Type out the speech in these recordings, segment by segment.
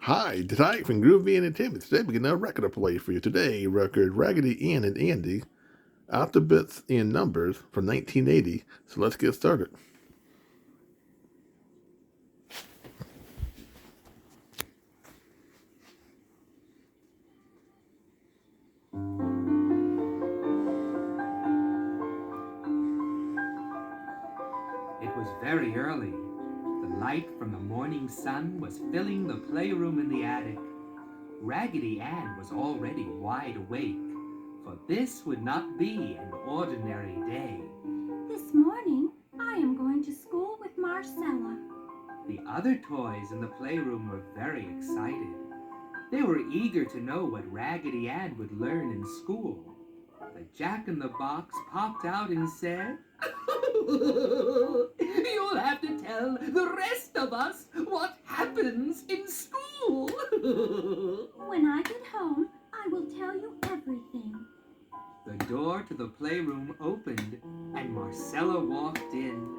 Hi, tonight from Groovy Entertainment. Today we got another record to play for you. Today, record Raggedy Ann and Andy, Alphabets and Numbers from 1980. So let's get started. It was very early. The light from the morning sun was filling the playroom in the attic. Raggedy Ann was already wide awake, for this would not be an ordinary day. This morning, I am going to school with Marcella. The other toys in the playroom were very excited. They were eager to know what Raggedy Ann would learn in school. The Jack-in-the-Box popped out and said, "You'll have to tell the rest of us what happens in school." When I get home, I will tell you everything. The door to the playroom opened, and Marcella walked in.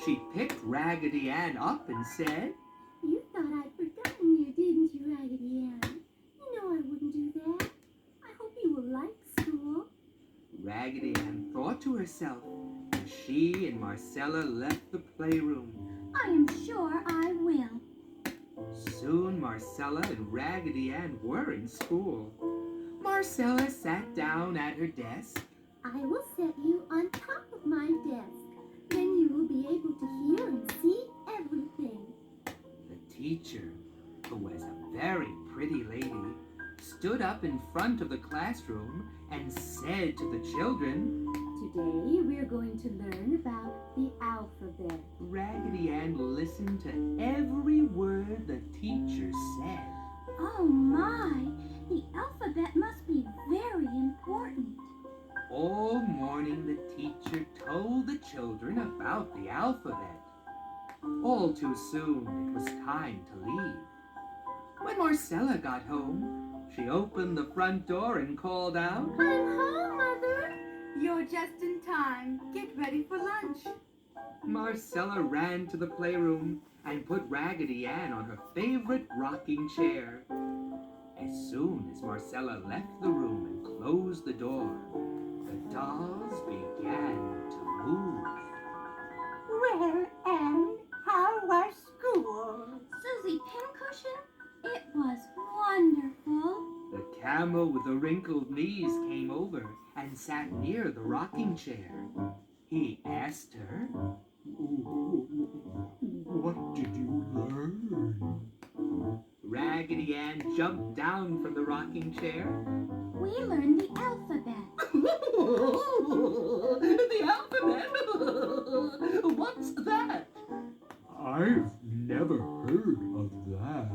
She picked Raggedy Ann up and said, You thought I'd forgotten you, didn't you, Raggedy Ann? You know I wouldn't do that. I hope you will like school. Raggedy Ann thought to herself as she and Marcella left the playroom. I am sure I will. Soon Marcella and Raggedy Ann were in school. Marcella sat down at her desk. I will set you on top of my desk. Then you will be able to hear and see everything. The teacher, who was a very pretty lady, stood up in front of the classroom and said to the children, Today we're going to learn about the alphabet. Raggedy Ann listened to every word the teacher said. Oh my! The alphabet must be very important. All morning the teacher told the children about the alphabet. All too soon it was time to leave. When Marcella got home, she opened the front door and called out, I'm home, Mother. You're just in time. Get ready for lunch. Marcella ran to the playroom and put Raggedy Ann on her favorite rocking chair. As soon as Marcella left the room and closed the door, the dolls began to move. Well, and how was school? Susie Pincushion, it was wonderful. The camel with the wrinkled knees came over and sat near the rocking chair. He asked her, "What did you learn?" Raggedy Ann jumped down from the rocking chair. We learned the alphabet. The alphabet? What's that? I've never heard of that.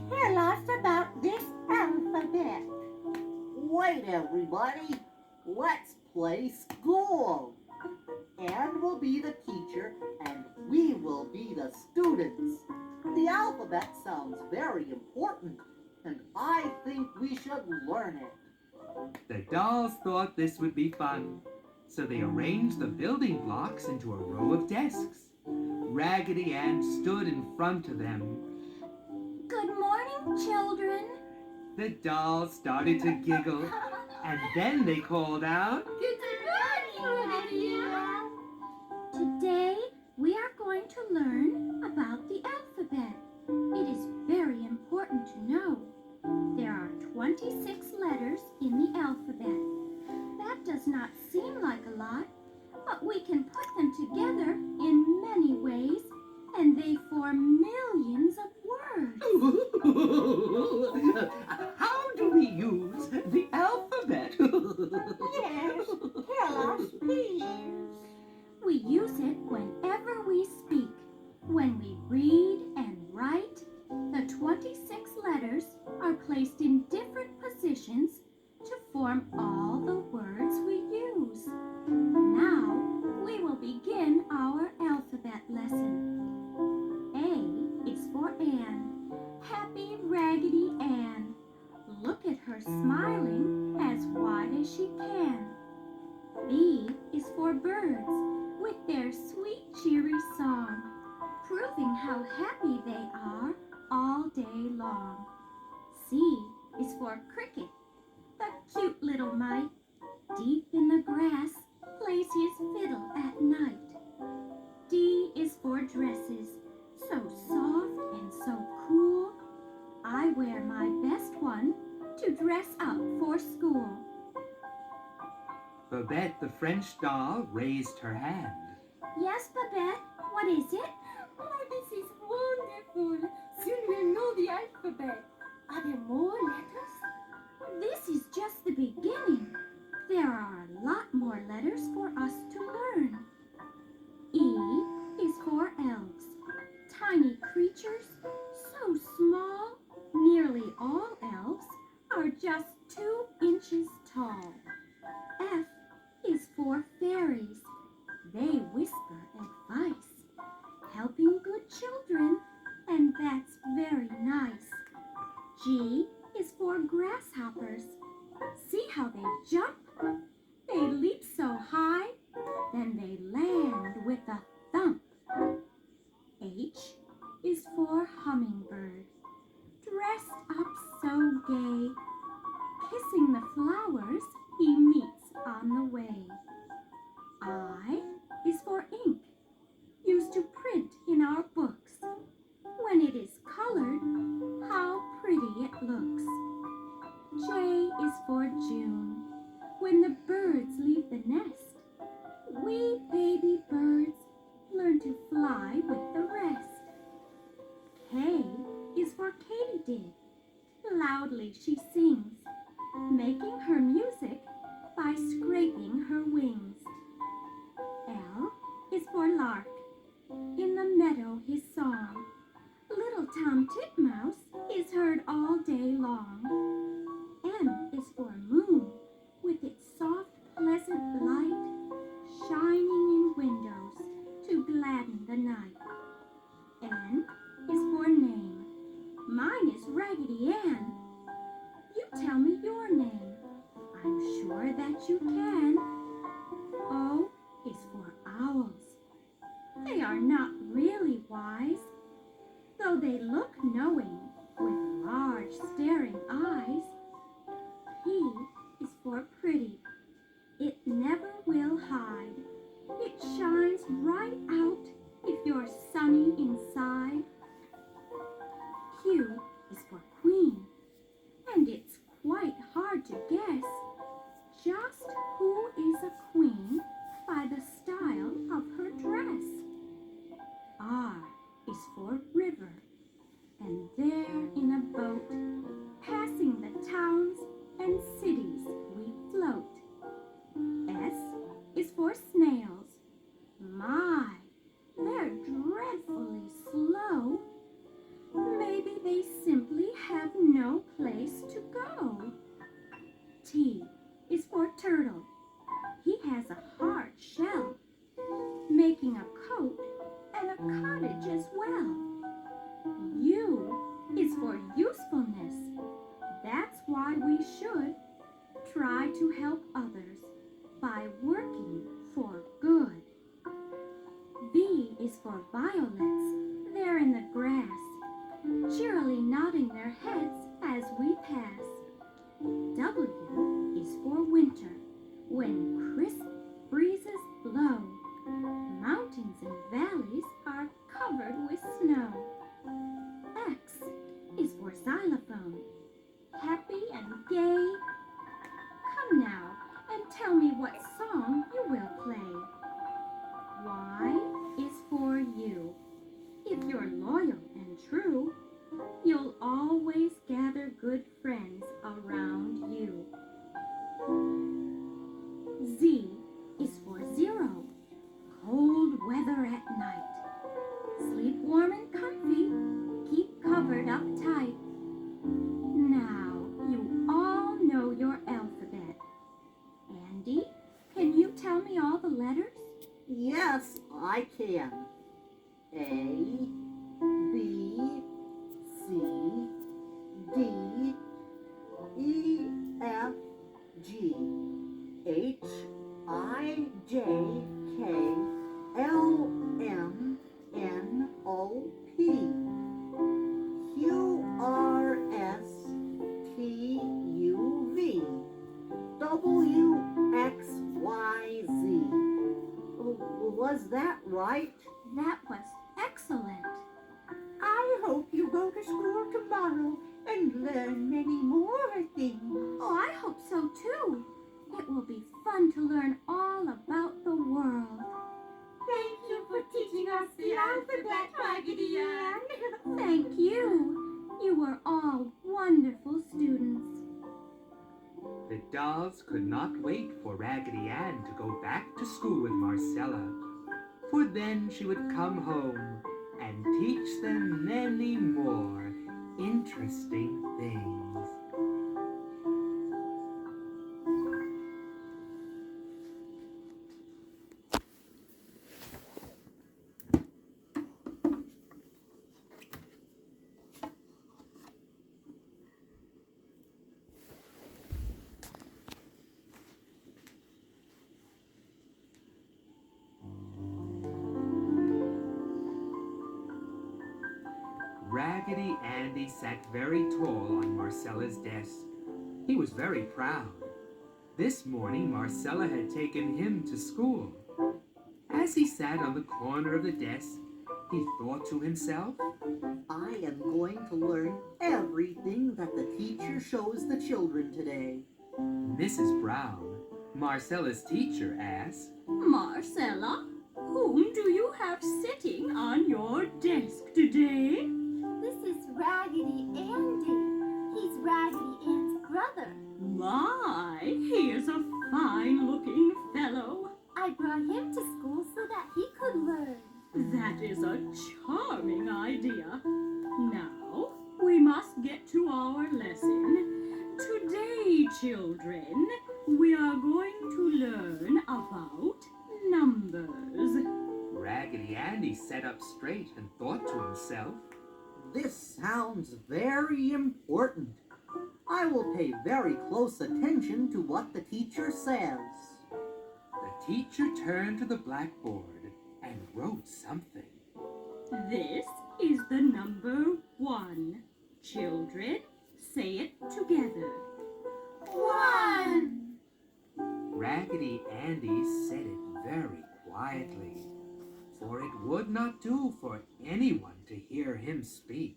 Tell us about this alphabet. Wait, everybody. Let's play school. Anne will be the teacher, and we will be the students. The alphabet sounds very important, and I think we should learn it. The dolls thought this would be fun, so they arranged the building blocks into a row of desks. Raggedy Ann stood in front of them. Good morning, children. The dolls started to giggle, and then they called out, Good morning, Raggedy Ann. Today, we are going to learn about the alphabet. It is very important to know. There are 26 letters in the alphabet. That does not seem like a lot, but we can put them together in many ways, and they form millions of words. How do we use the alphabet? Yes, tell us, please. We use it whenever we speak. When we read and write, the 26 letters are placed in different positions to form all the words we use. Now, we will begin our alphabet lesson. A is for Anne. Happy Raggedy Ann. Look at her smiling as wide as she can. B is for birds with their sweet cheery song, proving how happy they are all day long. along. C is for cricket, the cute little mite, deep in the grass, plays his fiddle at night. D is for dresses, so soft and so cool. I wear my best one to dress up for school. Babette the French doll raised her hand. Yes, Babette, what is it? Oh, this is wonderful. Soon we'll know the alphabet. Are there more letters? This is just the beginning. There are a lot more letters for us to learn. E is for elves, tiny creatures, so small. Nearly all elves are just 2 inches tall. F is for fairies. They whisper advice, helping good children, and that's very nice. G is for grasshoppers. See how they jump? They leap so high, then they land with a thump. H is for hummingbird, dressed up so gay, kissing the flowers he meets on the way. I is for ink, used to print in our books. When it is colored, how pretty it looks. J is for June, when the birds leave the nest. We baby birds learn to fly with the rest. K is for Katydid. Loudly she sings, making her music by scraping her wings. L is for Lark. In the meadow his song, little Tom Titmouse is heard all day long. M is for Moon, with its soft, pleasant light, shining in windows to gladden the night. N is for Name. Mine is Raggedy Ann. You tell me your name. I'm sure that you can. O is for Owls. They are not really wise, though they look knowing with large staring eyes. P is for Pretty. It never will hide. It shines right out if you're sunny inside. Q is for Queen, and it's quite hard to guess just who is a queen by the style of her dress. R is for River, and there in a boat, passing the towns and cities we float. S is for Snails. My, they're dreadfully slow. Maybe they simply have no place to go. T is for Turtle. He has a hard shell, making a coat and a cottage as well. U is for usefulness. That's why we should try to help others by working for good. V is for Violets. They're in the grass, cheerily nodding their heads as we pass. W is for Winter, when crisp breezes blow. Mountains and valleys are covered with snow. X is for Xylophone, happy and gay. Come now and tell me what song you will play. Y is for You. If you're loyal and true, you'll always gather good friends around you. Z is for Zero. Cold weather at night. Sleep warm and comfy. Keep covered up tight. Now, you all know your alphabet. Andy, can you tell me all the letters? Yes, I can. A, B, C, D, E, F, G, H, I, J, K, L, M, N, O, P, Q, R, right? That was excellent. I hope you go to school tomorrow and learn many more things. Oh, I hope so too. It will be fun to learn all about the world. Thank you for teaching us the alphabet, Raggedy Ann. Thank you. You were all wonderful students. The dolls could not wait for Raggedy Ann to go back to school with Marcella, for then she would come home and teach them many more interesting things. Raggedy Andy sat very tall on Marcella's desk. He was very proud. This morning Marcella had taken him to school. As he sat on the corner of the desk, he thought to himself, I am going to learn everything that the teacher shows the children today. Mrs. Brown, Marcella's teacher, asked, Marcella, whom do you have sitting on your desk today? This is Raggedy Andy. He's Raggedy Ann's brother. My, he is a fine-looking fellow. I brought him to school so that he could learn. That is a charming idea. Now, we must get to our lesson. Today, children, we are going to learn about numbers. Raggedy Andy sat up straight and thought to himself, This sounds very important. I will pay very close attention to what the teacher says. The teacher turned to the blackboard and wrote something. This is the number 1. Children, say it together. 1. Raggedy Andy said it very quietly, for it would not do for anyone to hear him speak.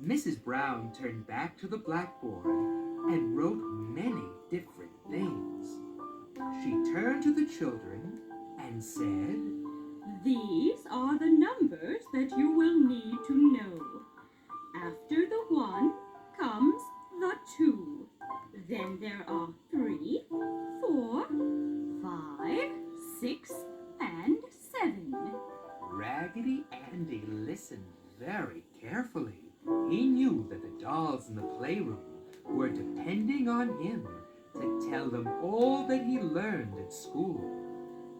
Mrs. Brown turned back to the blackboard and wrote many different things. She turned to the children and said, These are the numbers that you will need to know. After the 1 comes the 2. Then there are 3, 4, 5, 6, and 7. Raggedy Andy listened very carefully. He knew that the dolls in the playroom were depending on him to tell them all that he learned at school.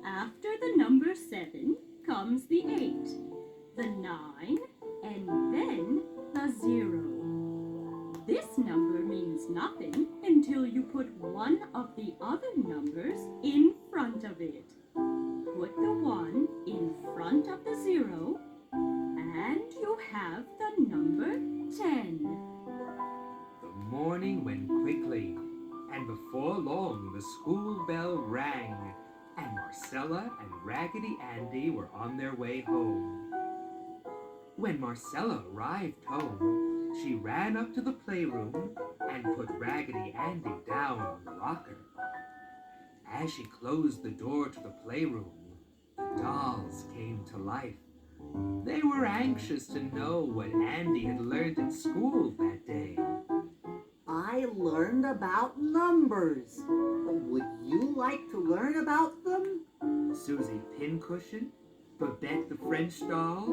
After the number 7 comes the 8, the 9, and then the 0. This number means nothing until you put one of the other numbers in front of it. Put the 1 in front of the 0, and you have the number 10. The morning went quickly, and before long the school bell rang, and Marcella and Raggedy Andy were on their way home. When Marcella arrived home, she ran up to the playroom and put Raggedy Andy down on the rocker. As she closed the door to the playroom, the dolls came to life. They were anxious to know what Andy had learned at school that day. I learned about numbers. Would you like to learn about them? Susie Pincushion, Babette the French doll,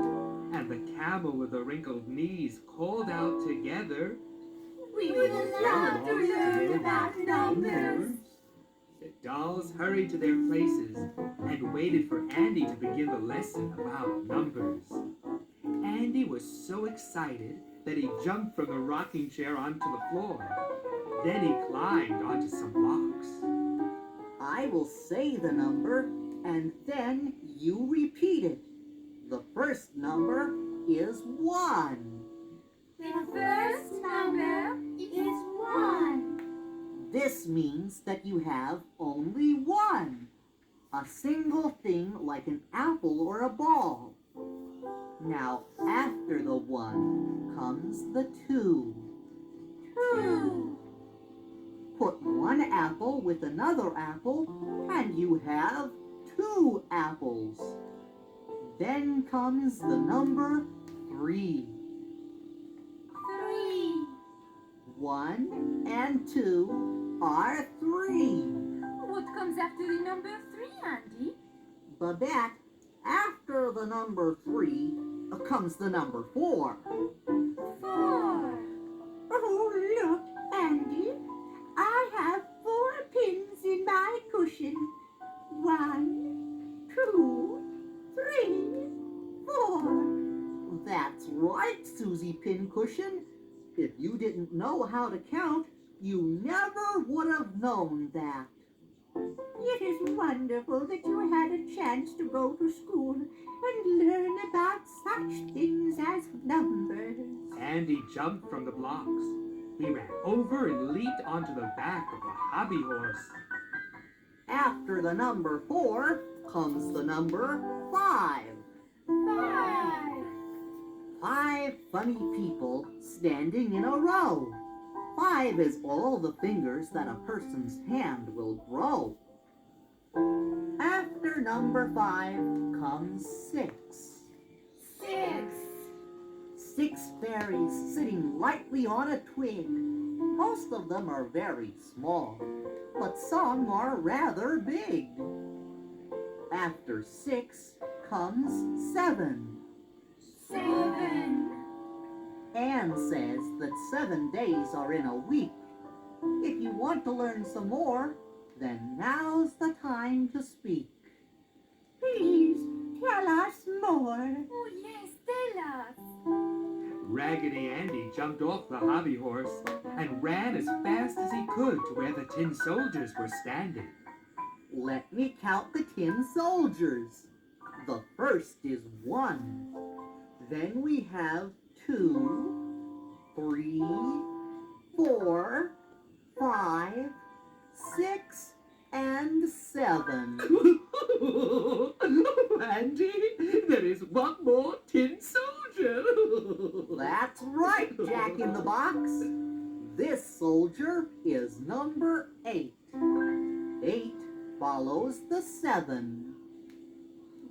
and the camel with the wrinkled knees called out together, We would love to learn about numbers. The dolls hurried to their places and waited for Andy to begin the lesson about numbers. Andy was so excited that he jumped from the rocking chair onto the floor. Then he climbed onto some blocks. I will say the number, and then you repeat it. The first number is 1. The first number is 1. This means that you have only one. a single thing like an apple or a ball. Now, after the 1 comes the 2. 2. Put one apple with another apple, and you have 2 apples. Then comes the number 3. 3. 1 and 2 are 3. What comes after the number 3, Andy? Babette, after the number 3 comes the number 4. 4. Oh, look, Andy. I have 4 pins in my cushion. 1, 2, 3, 4. That's right, Susie Pincushion. If you didn't know how to count, you never would have known that. It is wonderful that you had a chance to go to school and learn about such things as numbers. Andy jumped from the blocks. He ran over and leaped onto the back of the hobby horse. After the number 4 comes the number 5. 5. 5 funny people standing in a row. 5 is all the fingers that a person's hand will grow. After number 5 comes 6. 6. 6 fairies sitting lightly on a twig. Most of them are very small, but some are rather big. After 6 comes 7. 7. Anne says that 7 days are in a week. If you want to learn some more, then now's the time to speak. Please tell us more. Oh, yes, tell us. Raggedy Andy jumped off the hobby horse and ran as fast as he could to where the tin soldiers were standing. Let me count the tin soldiers. The first is 1. Then we have 2, 3, 4, 5, 6, and 7. Andy, there is one more tin soldier. That's right, Jack in the Box. This soldier is number 8. 8 follows the 7.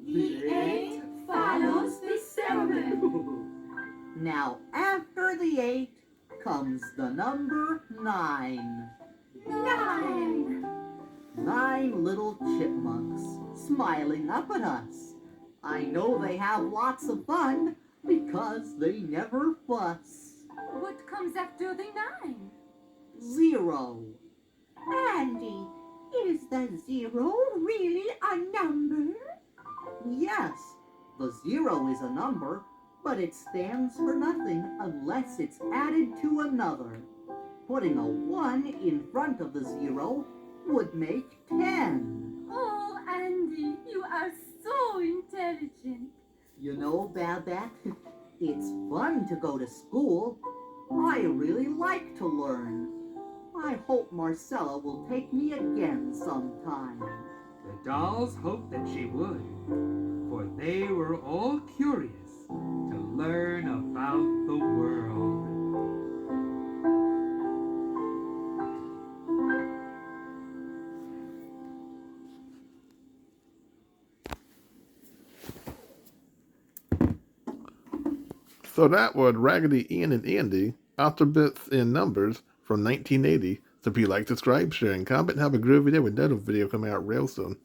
The 8 follows the 7. Now, after the 8 comes the number 9. 9. 9 little chipmunks smiling up at us. I know they have lots of fun because they never fuss. What comes after the 9? 0. Andy, is the 0 really a number? Yes, the 0 is a number, but it stands for nothing unless it's added to another. Putting a 1 in front of the 0 would make 10. Oh, Andy, you are so intelligent. You know, Babette, it's fun to go to school. I really like to learn. I hope Marcella will take me again sometime. The dolls hoped that she would, for they were all curious to learn about the world. So that was Raggedy Ann and Andy, Alphabets and Numbers from 1980. So if you like, subscribe, share, and comment, and have a groovy day with another video coming out real soon.